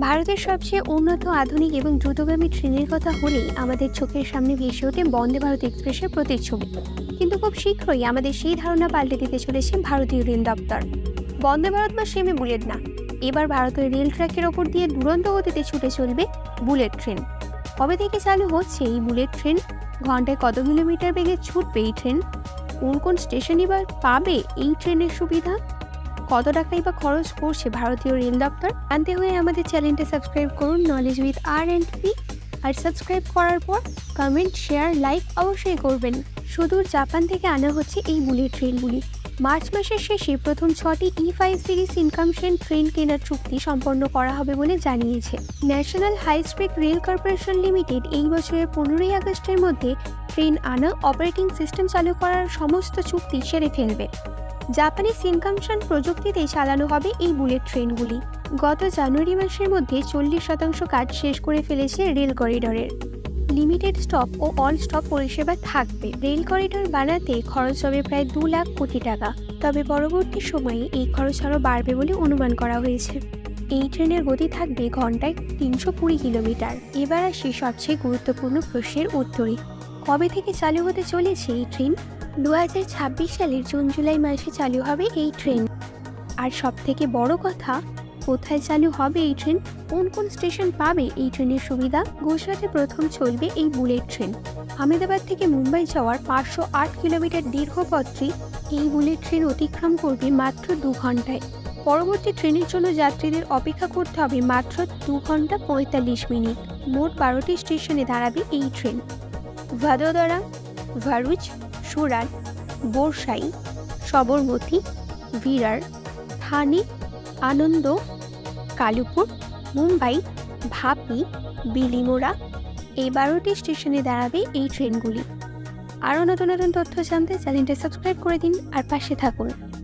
ভারতের সবচেয়ে উন্নত, আধুনিক এবং দ্রুতগামী ট্রেনের কথা হলেই আমাদের চোখের সামনে ভেসে ওঠে বন্দে ভারত এক্সপ্রেসের প্রতিচ্ছবি। কিন্তু খুব শীঘ্রই আমাদের সেই ধারণা পাল্টে দিতে চলেছে ভারতীয় রেল দপ্তর। বন্দে ভারত বা সেমি বুলেট না, এবার ভারতের রেল ট্র্যাকের ওপর দিয়ে দুরন্ত গতিতে ছুটে চলবে বুলেট ট্রেন। কবে থেকে চালু হচ্ছে এই বুলেট ট্রেন? ঘন্টায় কত কিলোমিটার বেগে ছুটবে এই ট্রেন? কোন কোন স্টেশনই বা পাবে এই ট্রেনের সুবিধা? কত টাকাই বা খরচ করছে ভারতীয় রেল দপ্তর? জানতে হয়ে আমাদের চ্যানেলটা সাবস্ক্রাইব করুন knowledge with R&V। R subscribe করার পর কমেন্ট, শেয়ার, লাইক অবশ্যই করবেন। সুদূর জাপান থেকে আনা হচ্ছে এই বুলেট ট্রেনগুলি। মার্চ মাসের শেষে প্রথম 6টি E5 সিরিজ ইনকামশেন ট্রেন কেনার চুক্তি সম্পন্ন করা হবে বলে জানিয়েছে national high speed rail corporation limited. এই বছরের 15ই আগস্টের মধ্যে ট্রেন আনা, অপারেটিং সিস্টেম চালু করার সমস্ত চুক্তি সেরে ফেলবে। জাপানি শিনকানসেন প্রযুক্তিতেই চালানো হবে এই বুলেট ট্রেনগুলি। গত জানুয়ারি মাসের মধ্যে 40% কাজ শেষ করে ফেলেছে রেল করিডরের। লিমিটেড স্টপ ও অল স্টপ পরিষেবা থাকবে। রেল করিডর বানাতে খরচ হবে প্রায় 2 লাখ কোটি টাকা। তবে পরবর্তী সময়ে এই খরচ আরও বাড়বে বলে অনুমান করা হয়েছে। এই ট্রেনের গতি থাকবে ঘন্টায় 320 কিলোমিটার। এবার আসি সবচেয়ে গুরুত্বপূর্ণ প্রশ্নের উত্তরে। কবে থেকে চালু হতে চলেছে এই ট্রেন? 2026 সালের জুন-জুলাই মাসে চালু হবে এই ট্রেন। আর সব থেকে বড় কথা, কোথায় চালু হবে এই ট্রেন? কোন কোন স্টেশন পাবে এই ট্রেনের সুবিধা? গুজরাটে প্রথম চলবে এই বুলেট ট্রেন। আহমেদাবাদ থেকে মুম্বাই যাওয়ার 508 কিলোমিটার দীর্ঘ পথটি এই বুলেট ট্রেন অতিক্রম করবে মাত্র 2 ঘন্টায়। পরবর্তী ট্রেনের জন্য যাত্রীদের অপেক্ষা করতে হবে মাত্র 2 ঘন্টা 45 মিনিট। মোট 12টি স্টেশনে দাঁড়াবে এই ট্রেন। ভাদোদরা, ভারুচ, সুরাট, বোরসাই, সবরমতী, ভিরার, থানে, আনন্দ, কালুপুর, মুম্বাই, ভাপি, বিলিমোড়া, এই 12টি স্টেশনে দাঁড়াবে এই ট্রেনগুলি। আরও নতুন নতুন তথ্য জানতে চ্যানেলটা সাবস্ক্রাইব করে দিন আর পাশে থাকুন।